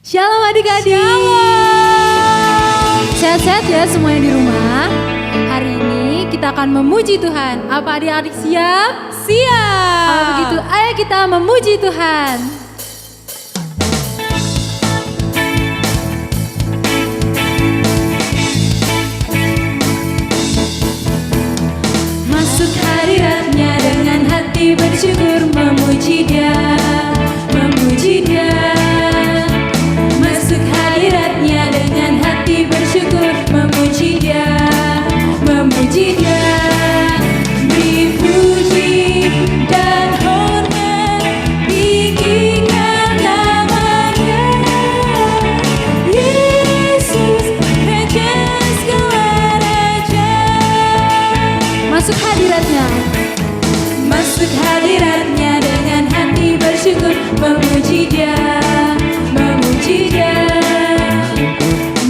Shalom adik-adik. Shalom. Sehat-sehat ya semuanya di rumah. Hari ini kita akan memuji Tuhan. Apa adik-adik siap? Siap. Kalau begitu ayo kita memuji Tuhan. Masuk hadiratnya dengan hati bersyukur, memuji Dia, memuji Dia. Masuk hadiratnya dengan hati bersyukur, memuji Dia, memuji Dia. Beri puji dan hormat, tinggikan namanya. Yesus, Raja segala raja. Masuk hadiratnya, masuk hadiratnya dengan hati bersyukur, memuji Dia, memuji Dia.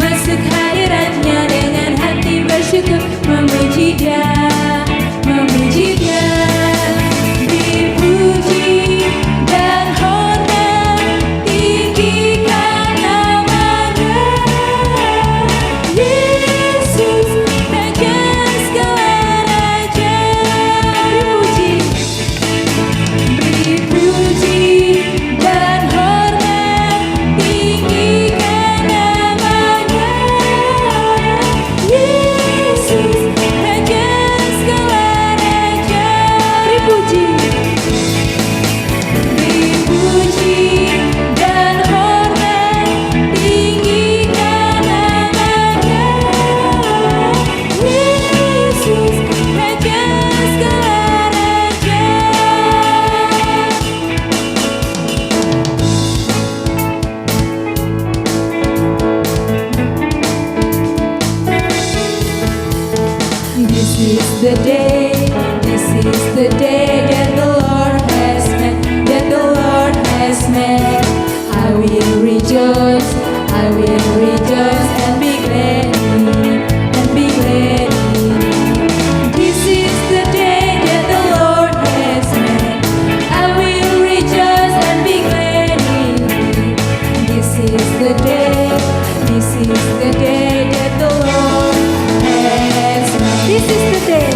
Masuk hadiratnya dengan hati bersyukur, memuji Dia, memuji Dia. Dipuji dan hormat, tinggikan namanya. Yesus, Raja segala raja. Beri puji dan hormat, tinggikan namanya. Yesus, Raja segala raja. Beri puji dan hormat, tinggikan namanya. Yesus, Raja segala raja. This is the day, this is the day that the Lord has made, that the Lord has made. I will rejoice, I will rejoice and be glad in it, and be glad in it. This is the day that the Lord has made. I will rejoice and be glad in it. This is the day, this is the day that the Lord has made. This is the day,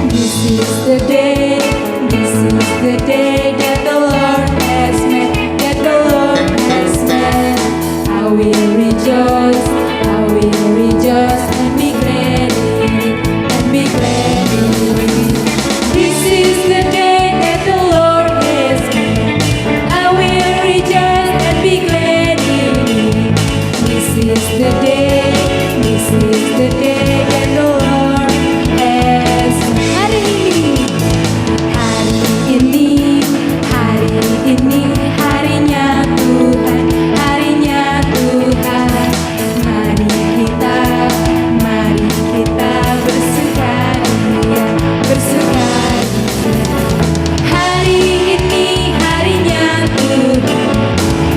this is the day, this is the day that the Lord has made, that the Lord has made. I will rejoice, I will rejoice and be glad in it, and be glad in it. This is the day that the Lord has made. I will rejoice and be glad in it. This is the day, this is the day that the Lord has made. Hari ini harinya Tuhan, harinya Tuhan. Mari kita bersukaria, bersukaria. Hari ini harinya Tuhan,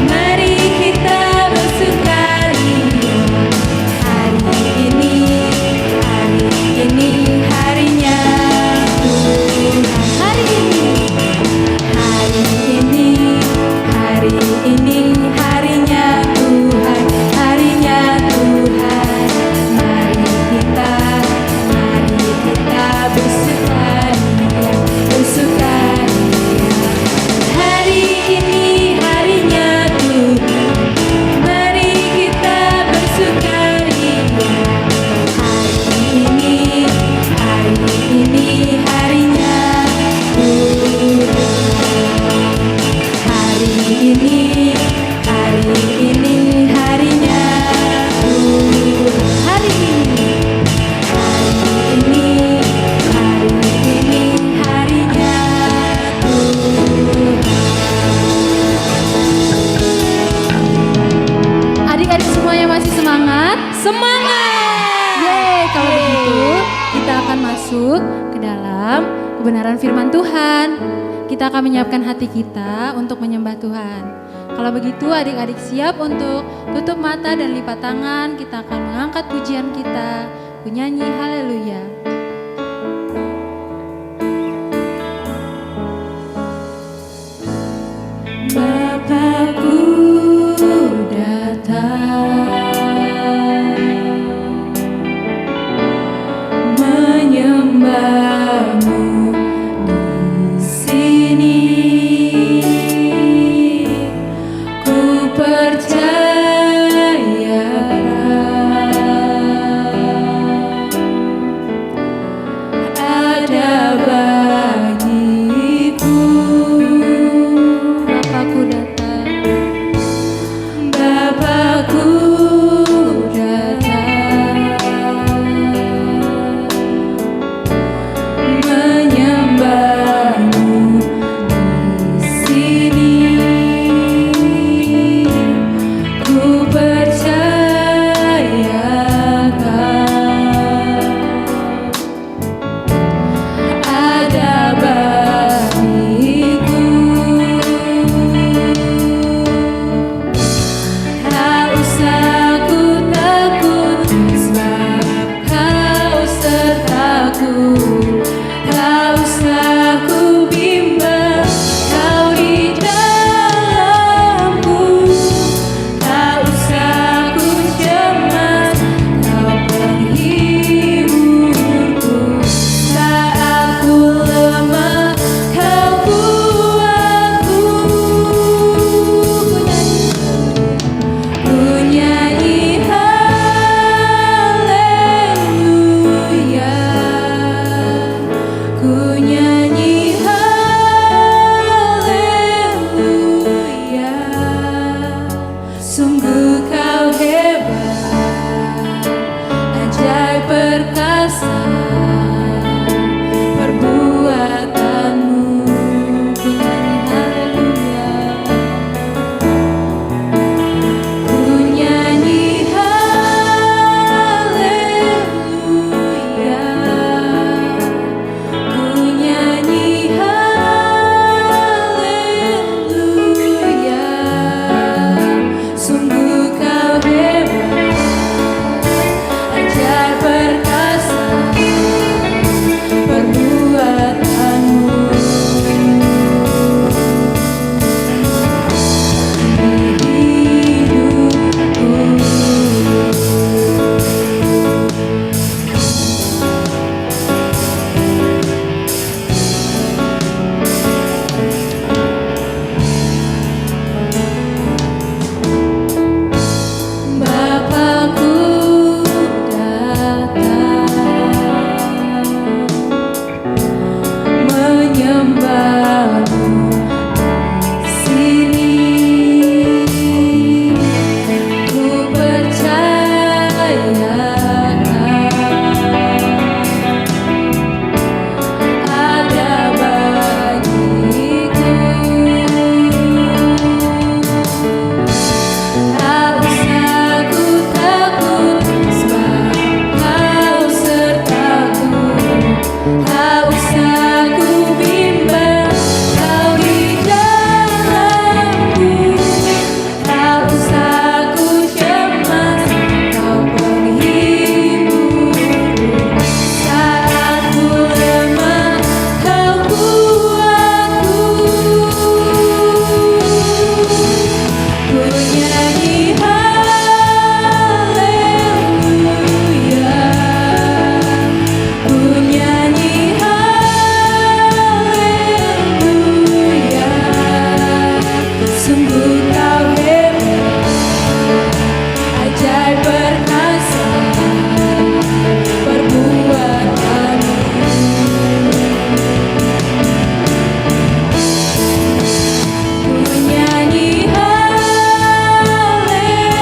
mari kita bersukaria. Hari ini harinya Tuhan. Hari ini harinya Tuhan, harinya Tuhan. Mari kita bersukaria, bersukaria. Hari ini harinya Tuhan, mari kita bersukaria. Hari ini harinya Tuhan. Hari ini harinya Tuhan. Hari ini harinya Tuhan. Adik-adik semuanya masih semangat? Semangat. Yeay, kalau begitu kita akan masuk ke dalam kebenaran firman Tuhan. Kita akan menyiapkan hati kita untuk menyembah Tuhan. Kalau begitu adik-adik siap untuk tutup mata dan lipat tangan. Kita akan mengangkat pujian kita, menyanyi haleluya. Bapakku dan percaya ada bagiku. Bapakku datang, Bapakku datang menyembahmu di sini. Ku percayakan ada bagiku. Tak usah ku takut, sebab Kau sertaku. Tak usah ku bimbang, Kau di dalamku. Tak usah ku cemas, Kau penghiburku. Saat ku lemah, Kau kuatku. Ku nyanyi haleluya, ku nyanyi haleluya. Sungguh Kau hebat, ajaib perkasa perbuatanmu. Ku nyanyi haleluya, ku nyanyi haleluya. Sungguh Kau hebat, ajaib perkasa perbuatanmu. Bapakku datang menyembahmu di sini. Ku percayakan ada bagiku. Tak usah ku takut, sebab Kau sertaku. Tak usah ku bimbang, Kau di dalamku. Tak usah ku cemas, Kau penghiburku. Saat ku lemah, Kau kuatku. Ku nyanyi haleluya, ku nyanyi haleluya. Sungguh Kau hebat, ajaib perkasa perbuatanmu. Ku nyanyi haleluya,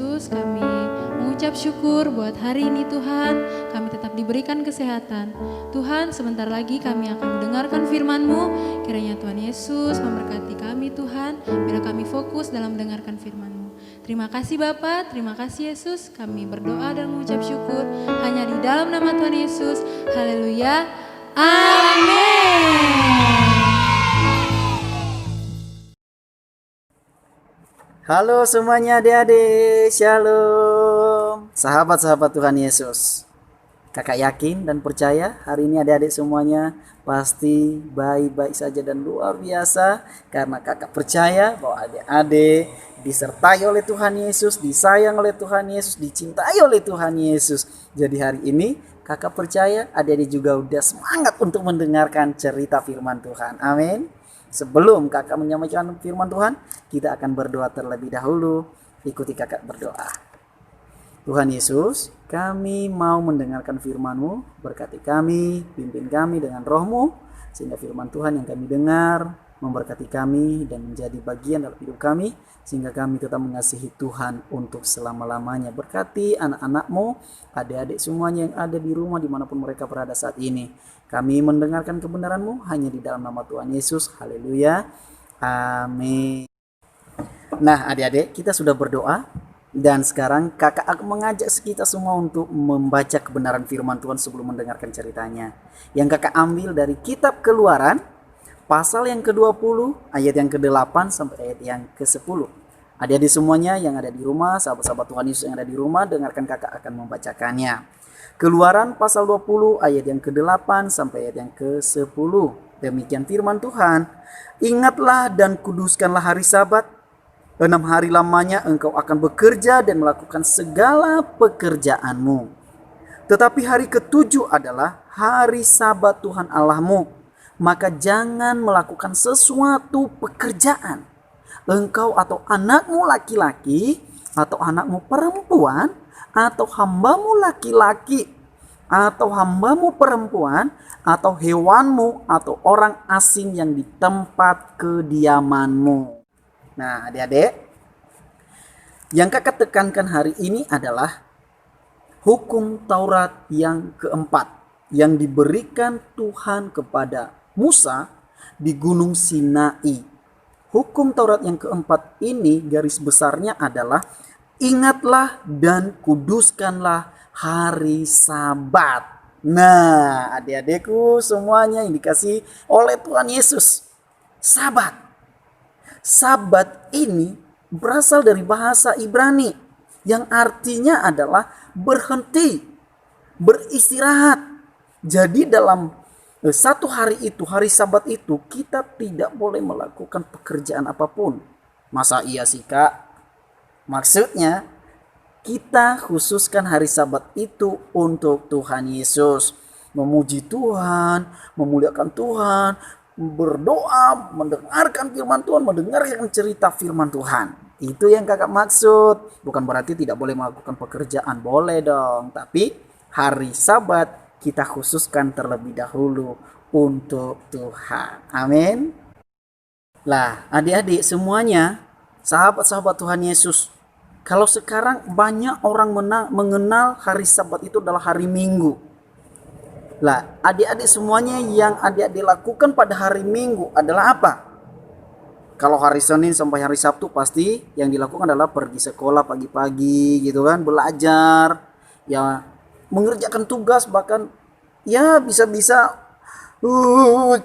Yesus, kami mengucap syukur buat hari ini Tuhan, kami tetap diberikan kesehatan. Tuhan, sebentar lagi kami akan mendengarkan firman-Mu. Kiranya Tuhan Yesus memberkati kami Tuhan, bila kami fokus dalam mendengarkan firman-Mu. Terima kasih Bapa, terima kasih Yesus. Kami berdoa dan mengucap syukur hanya di dalam nama Tuhan Yesus. Haleluya. Amin. Halo semuanya adik-adik, shalom. Sahabat-sahabat Tuhan Yesus, kakak yakin dan percaya hari ini adik-adik semuanya pasti baik-baik saja dan luar biasa. Karena kakak percaya bahwa adik-adik disertai oleh Tuhan Yesus, disayang oleh Tuhan Yesus, dicintai oleh Tuhan Yesus. Jadi hari ini kakak percaya adik-adik juga udah semangat untuk mendengarkan cerita firman Tuhan. Amin. Sebelum kakak menyampaikan firman Tuhan, kita akan berdoa terlebih dahulu. Ikuti kakak berdoa. Tuhan Yesus, kami mau mendengarkan firman-Mu. Berkati kami, pimpin kami dengan roh-Mu, sehingga firman Tuhan yang kami dengar memberkati kami dan menjadi bagian dalam hidup kami, sehingga kami tetap mengasihi Tuhan untuk selama-lamanya. Berkati anak-anak-Mu, adik-adik semuanya yang ada di rumah dimanapun mereka berada saat ini. Kami mendengarkan kebenaran-Mu hanya di dalam nama Tuhan Yesus. Haleluya. Amin. Nah adik-adik, kita sudah berdoa. Dan sekarang kakak akan mengajak kita semua untuk membaca kebenaran firman Tuhan sebelum mendengarkan ceritanya. Yang kakak ambil dari kitab Keluaran, pasal yang ke-20, ayat yang ke-8 sampai ayat yang ke-10. Adik-adik semuanya yang ada di rumah, sahabat-sahabat Tuhan Yesus yang ada di rumah, dengarkan kakak akan membacakannya. Keluaran pasal 20 ayat yang ke-8 sampai ayat yang ke-10. Demikian firman Tuhan. Ingatlah dan kuduskanlah hari Sabat. 6 hari lamanya engkau akan bekerja dan melakukan segala pekerjaanmu. Tetapi hari ke-7 adalah hari Sabat Tuhan Allahmu. Maka jangan melakukan sesuatu pekerjaan. Engkau atau anakmu laki-laki atau anakmu perempuan atau hambamu laki-laki atau hambamu perempuan atau hewanmu atau orang asing yang di tempat kediamanmu. Nah adik-adik, yang kakak tekankan hari ini adalah hukum Taurat yang keempat yang diberikan Tuhan kepada Musa di Gunung Sinai. Hukum Taurat yang keempat ini garis besarnya adalah ingatlah dan kuduskanlah hari Sabat. Nah, adik-adikku semuanya yang dikasih oleh Tuhan Yesus. Sabat. Sabat ini berasal dari bahasa Ibrani yang artinya adalah berhenti, beristirahat. Jadi dalam satu hari itu, hari Sabat itu, kita tidak boleh melakukan pekerjaan apapun. Masa iya sih kak? Maksudnya kita khususkan hari Sabat itu untuk Tuhan Yesus. Memuji Tuhan, memuliakan Tuhan, berdoa, mendengarkan firman Tuhan, mendengarkan cerita firman Tuhan. Itu yang kakak maksud. Bukan berarti tidak boleh melakukan pekerjaan, boleh dong. Tapi hari Sabat kita khususkan terlebih dahulu untuk Tuhan. Amin. Lah adik-adik semuanya, sahabat-sahabat Tuhan Yesus, kalau sekarang banyak orang mengenal hari Sabat itu adalah hari Minggu. Lah, adik-adik semuanya yang adik-adik lakukan pada hari Minggu adalah apa? Kalau hari Senin sampai hari Sabtu pasti yang dilakukan adalah pergi sekolah pagi-pagi gitu kan, belajar, ya mengerjakan tugas, bahkan ya bisa-bisa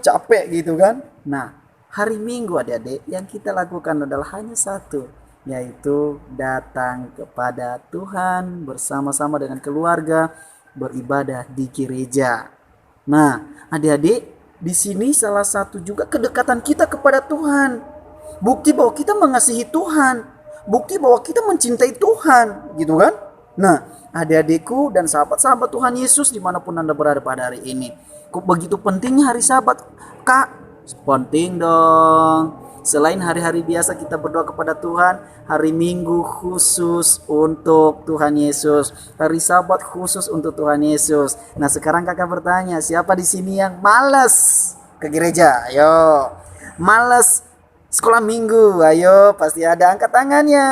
capek gitu kan. Nah, hari Minggu adik-adik yang kita lakukan adalah hanya satu, yaitu datang kepada Tuhan bersama-sama dengan keluarga, beribadah di gereja. Nah, adik-adik, di sini salah satu juga kedekatan kita kepada Tuhan. Bukti bahwa kita mengasihi Tuhan, bukti bahwa kita mencintai Tuhan, gitu kan? Nah, adik-adikku dan sahabat-sahabat Tuhan Yesus dimanapun Anda berada pada hari ini, kok begitu pentingnya hari Sabat, kak? Penting dong. Selain hari-hari biasa kita berdoa kepada Tuhan, hari Minggu khusus untuk Tuhan Yesus, hari Sabat khusus untuk Tuhan Yesus. Nah sekarang kakak bertanya, siapa di sini yang malas ke gereja? Ayo, malas sekolah Minggu? Ayo, pasti ada, angkat tangannya.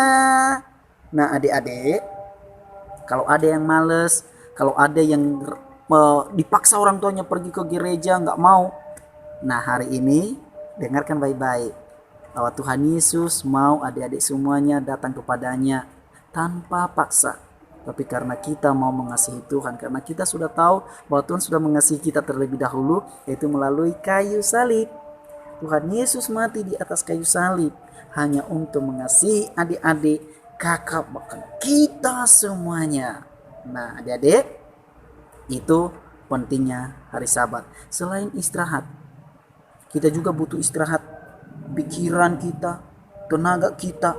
Nah adik-adik, kalau ada yang males, kalau ada yang dipaksa orang tuanya pergi ke gereja nggak mau. Nah hari ini dengarkan baik-baik bahwa Tuhan Yesus mau adik-adik semuanya datang kepadanya tanpa paksa. Tapi karena kita mau mengasihi Tuhan, karena kita sudah tahu bahwa Tuhan sudah mengasihi kita terlebih dahulu, yaitu melalui kayu salib. Tuhan Yesus mati di atas kayu salib hanya untuk mengasihi adik-adik, kakak, bahkan kita semuanya. Nah adik-adik, itu pentingnya hari Sabat. Selain istirahat, kita juga butuh istirahat pikiran kita, tenaga kita.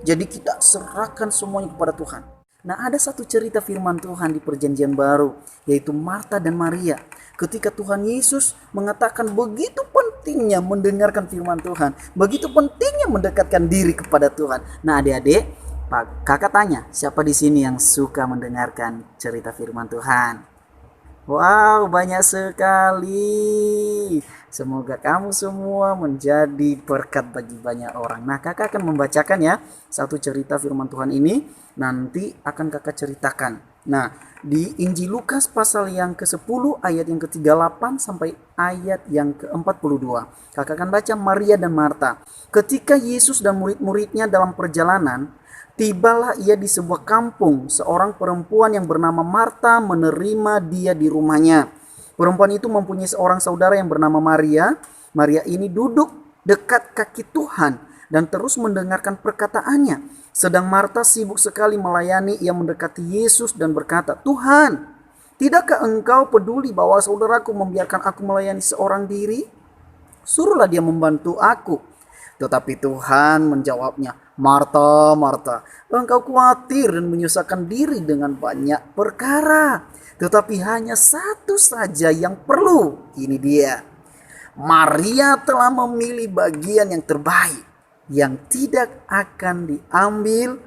Jadi kita serahkan semuanya kepada Tuhan. Nah ada satu cerita firman Tuhan di perjanjian baru, yaitu Marta dan Maria. Ketika Tuhan Yesus mengatakan begitu pentingnya mendengarkan firman Tuhan, begitu pentingnya mendekatkan diri kepada Tuhan. Nah adik-adik, kakak tanya, siapa di sini yang suka mendengarkan cerita firman Tuhan? Wow, banyak sekali. Semoga kamu semua menjadi berkat bagi banyak orang. Nah, kakak akan membacakan ya satu cerita firman Tuhan ini. Nanti akan kakak ceritakan. Nah, di Injil Lukas pasal yang ke-10 ayat yang ke-38 sampai ayat yang ke-42. Kakak akan baca Maria dan Marta. Ketika Yesus dan murid-muridnya dalam perjalanan, tibalah ia di sebuah kampung. Seorang perempuan yang bernama Marta menerima dia di rumahnya. Perempuan itu mempunyai seorang saudara yang bernama Maria. Maria ini duduk dekat kaki Tuhan dan terus mendengarkan perkataannya. Sedang Marta sibuk sekali melayani. Ia mendekati Yesus dan berkata, "Tuhan, tidakkah engkau peduli bahwa saudaraku membiarkan aku melayani seorang diri? Suruhlah dia membantu aku." Tetapi Tuhan menjawabnya, "Marta, Marta, engkau khawatir dan menyusahkan diri dengan banyak perkara. Tetapi hanya satu saja yang perlu. Ini dia. Maria telah memilih bagian yang terbaik, yang tidak akan diambil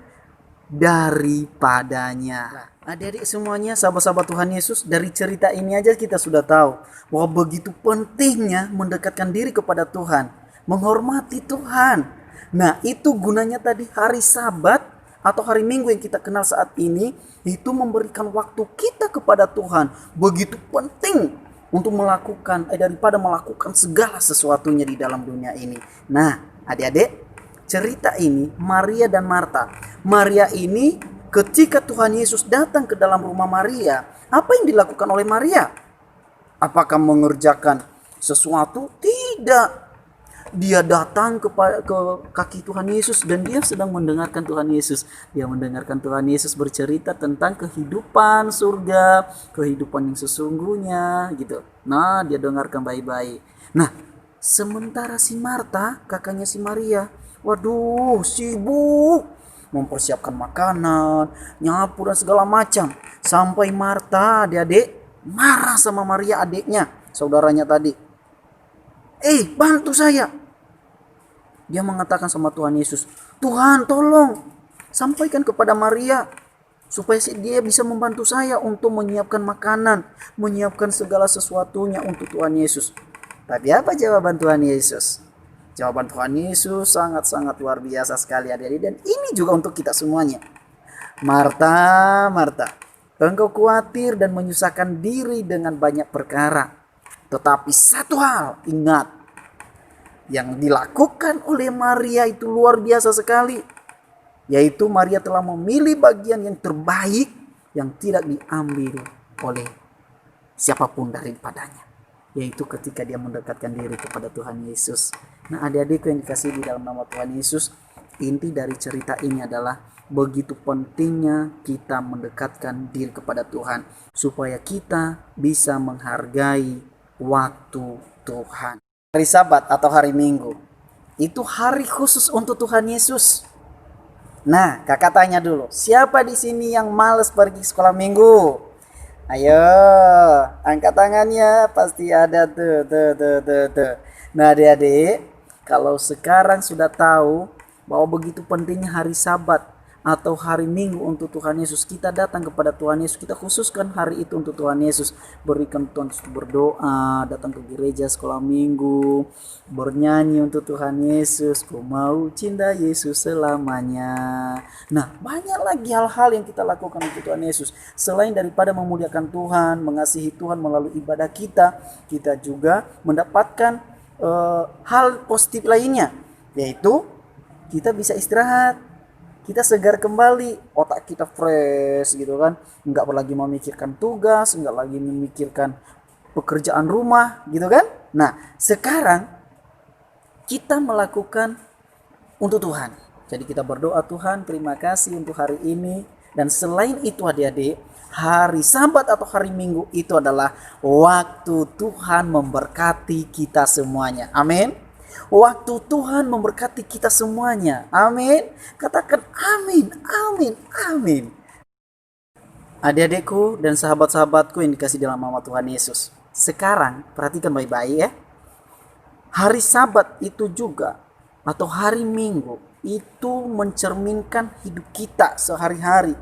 daripadanya." Adik-adik semuanya, sahabat-sahabat Tuhan Yesus, dari cerita ini aja kita sudah tahu bahwa begitu pentingnya mendekatkan diri kepada Tuhan, menghormati Tuhan. Nah itu gunanya tadi hari Sabat atau hari Minggu yang kita kenal saat ini, itu memberikan waktu kita kepada Tuhan. Begitu penting untuk melakukan daripada melakukan segala sesuatunya di dalam dunia ini. Nah adik-adik, cerita ini Maria dan Marta. Maria ini ketika Tuhan Yesus datang ke dalam rumah Maria, apa yang dilakukan oleh Maria? Apakah mengerjakan sesuatu? Tidak. Dia datang ke kaki Tuhan Yesus dan dia sedang mendengarkan Tuhan Yesus. Dia mendengarkan Tuhan Yesus bercerita tentang kehidupan surga, kehidupan yang sesungguhnya gitu. Nah, dia dengarkan baik-baik. Nah, sementara si Marta, kakaknya si Maria, waduh, sibuk mempersiapkan makanan, nyapu dan segala macam. Sampai Marta, adik-adik, marah sama Maria adiknya, saudaranya tadi. Bantu saya. Dia mengatakan sama Tuhan Yesus, "Tuhan tolong sampaikan kepada Maria supaya dia bisa membantu saya untuk menyiapkan makanan, menyiapkan segala sesuatunya untuk Tuhan Yesus." Tapi apa jawaban Tuhan Yesus? Jawaban Tuhan Yesus sangat-sangat luar biasa sekali adik-adik, dan ini juga untuk kita semuanya. "Marta, Marta, engkau khawatir dan menyusahkan diri dengan banyak perkara. Tetapi satu hal, ingat, yang dilakukan oleh Maria itu luar biasa sekali. Yaitu Maria telah memilih bagian yang terbaik yang tidak diambil oleh siapapun daripadanya. Yaitu ketika dia mendekatkan diri kepada Tuhan Yesus." Nah adik-adikku yang dikasihi di dalam nama Tuhan Yesus, inti dari cerita ini adalah begitu pentingnya kita mendekatkan diri kepada Tuhan. Supaya kita bisa menghargai waktu Tuhan. Hari Sabat atau hari Minggu itu hari khusus untuk Tuhan Yesus. Nah, kakak tanya dulu, siapa di sini yang malas pergi sekolah Minggu? Ayo, angkat tangannya, pasti ada tuh. Nah, adik-adik, kalau sekarang sudah tahu bahwa begitu pentingnya hari Sabat, atau hari Minggu untuk Tuhan Yesus, kita datang kepada Tuhan Yesus, kita khususkan hari itu untuk Tuhan Yesus, berikan Tuhan Yesus, berdoa, datang ke gereja, sekolah Minggu, bernyanyi untuk Tuhan Yesus, ku mau cinta Yesus selamanya. Nah, banyak lagi hal-hal yang kita lakukan untuk Tuhan Yesus. Selain daripada memuliakan Tuhan, mengasihi Tuhan melalui ibadah kita juga mendapatkan hal positif lainnya, yaitu kita bisa istirahat, kita segar kembali, otak kita fresh gitu kan, nggak lagi memikirkan tugas, nggak lagi memikirkan pekerjaan rumah gitu kan. Nah, sekarang kita melakukan untuk Tuhan. Jadi kita berdoa, Tuhan terima kasih untuk hari ini. Dan selain itu adik-adik, hari Sabat atau hari Minggu itu adalah waktu Tuhan memberkati kita semuanya. Amin. Waktu Tuhan memberkati kita semuanya. Amin. Katakan amin, amin, amin. Adik-adikku dan sahabat-sahabatku yang dikasih dalam nama Tuhan Yesus. Sekarang perhatikan baik-baik ya. Hari Sabat itu juga atau hari Minggu itu mencerminkan hidup kita sehari-hari.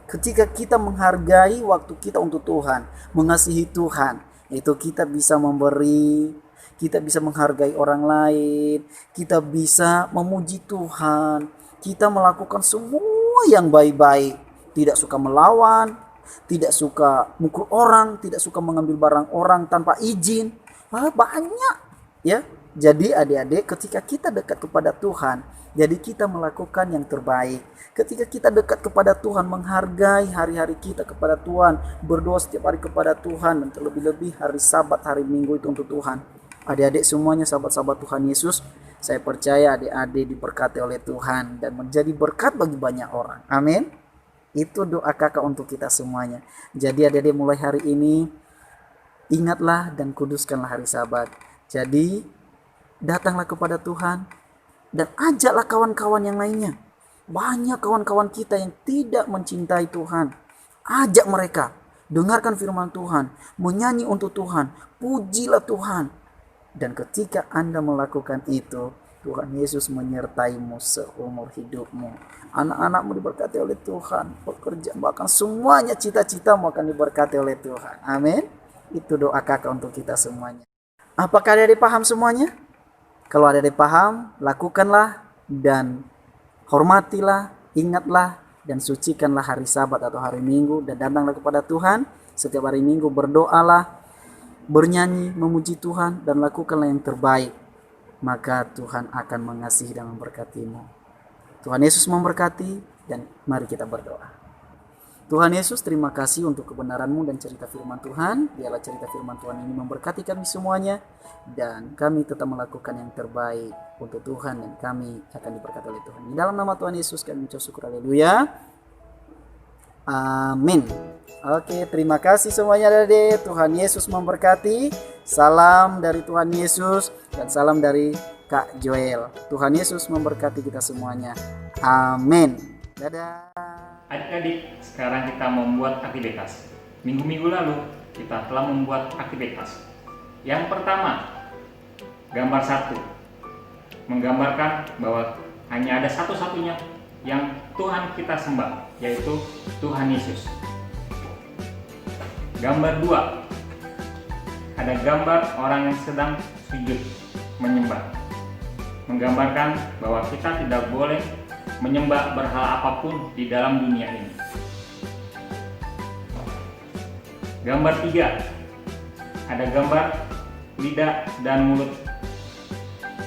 Ketika kita menghargai waktu kita untuk Tuhan, mengasihi Tuhan, itu kita bisa memberi, kita bisa menghargai orang lain, kita bisa memuji Tuhan, kita melakukan semua yang baik-baik, tidak suka melawan, tidak suka mukul orang, tidak suka mengambil barang orang tanpa izin. Banyak ya. Jadi adik-adik, ketika kita dekat kepada Tuhan, jadi kita melakukan yang terbaik. Ketika kita dekat kepada Tuhan, menghargai hari-hari kita kepada Tuhan, berdoa setiap hari kepada Tuhan, dan terlebih-lebih hari Sabat, hari Minggu itu untuk Tuhan. Adik-adik semuanya, sahabat-sahabat Tuhan Yesus, saya percaya adik-adik diberkati oleh Tuhan dan menjadi berkat bagi banyak orang. Amin. Itu doa kakak untuk kita semuanya. Jadi adik-adik mulai hari ini, ingatlah dan kuduskanlah hari Sabat. Jadi datanglah kepada Tuhan dan ajaklah kawan-kawan yang lainnya. Banyak kawan-kawan kita yang tidak mencintai Tuhan. Ajak mereka, dengarkan firman Tuhan, menyanyi untuk Tuhan, pujilah Tuhan. Dan ketika Anda melakukan itu, Tuhan Yesus menyertaimu seumur hidupmu. Anak-anakmu diberkati oleh Tuhan, pekerjaan, bahkan semuanya cita-citamu akan diberkati oleh Tuhan. Amin. Itu doa kakak untuk kita semuanya. Apakah adik-adik paham semuanya? Kalau adik-adik paham, lakukanlah dan hormatilah, ingatlah dan sucikanlah hari Sabat atau hari Minggu, dan datanglah kepada Tuhan setiap hari Minggu, berdoalah, bernyanyi, memuji Tuhan, dan lakukanlah yang terbaik. Maka Tuhan akan mengasihi dan memberkatimu. Tuhan Yesus memberkati, dan mari kita berdoa. Tuhan Yesus, terima kasih untuk kebenaran-Mu dan cerita firman Tuhan. Biarlah cerita firman Tuhan ini memberkati kami semuanya, dan kami tetap melakukan yang terbaik untuk Tuhan, dan kami akan diberkati oleh Tuhan. Di dalam nama Tuhan Yesus kami mengucap syukur, haleluya. Amin. Oke, terima kasih semuanya adik. Tuhan Yesus memberkati. Salam dari Tuhan Yesus dan salam dari Kak Joel. Tuhan Yesus memberkati kita semuanya. Amin. Dadah. Adik-adik, sekarang kita membuat aktivitas. Minggu-minggu lalu kita telah membuat aktivitas. Yang pertama, gambar 1. Menggambarkan bahwa hanya ada satu-satunya yang Tuhan kita sembah, yaitu Tuhan Yesus. Gambar 2. Ada gambar orang yang sedang sujud menyembah. Menggambarkan bahwa kita tidak boleh menyembah berhala apapun di dalam dunia ini. Gambar 3. Ada gambar lidah dan mulut.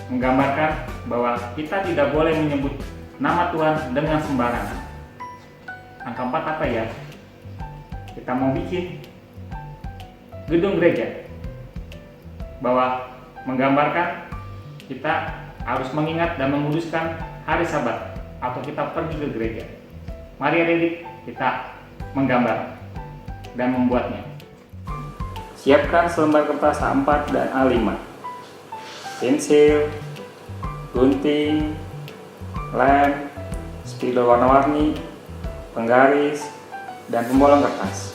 Menggambarkan bahwa kita tidak boleh menyebut nama Tuhan dengan sembarangan. Angka 4 apa ya? Kita mau bikin gedung gereja. Bahwa menggambarkan kita harus mengingat dan menguduskan hari Sabat atau kita pergi ke gereja. Mari adik-adik kita menggambar dan membuatnya. Siapkan selembar kertas A4 dan A5, pensil, gunting, lem, spidol warna-warni, penggaris, dan pembolong kertas.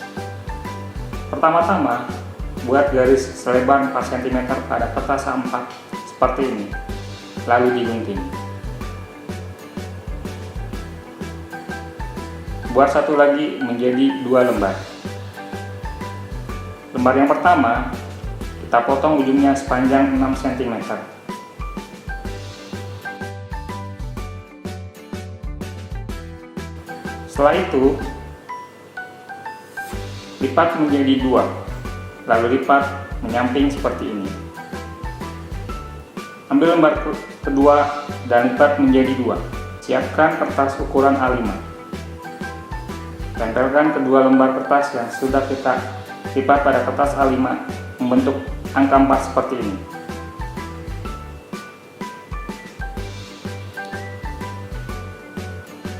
Pertama-tama, buat garis selebar 4 cm pada kertas A4 seperti ini, lalu digunting. buat satu lagi menjadi 2 lembar. Lembar yang pertama, kita potong ujungnya sepanjang 6 cm. Setelah itu, lipat menjadi 2, lalu lipat menyamping seperti ini. Ambil lembar kedua dan lipat menjadi 2. Siapkan kertas ukuran A5. Tempelkan kedua lembar kertas yang sudah kita lipat pada kertas A5 membentuk angka 4 seperti ini.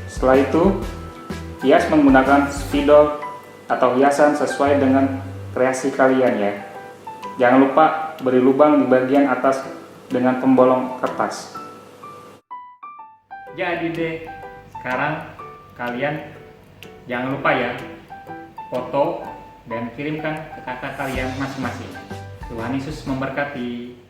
Setelah itu, hias menggunakan spidol atau hiasan sesuai dengan kreasi kalian ya. Jangan lupa beri lubang di bagian atas dengan pembolong kertas. Jadi deh, sekarang kalian jangan lupa ya, foto dan kirimkan ke kakak kalian masing-masing. Tuhan Yesus memberkati.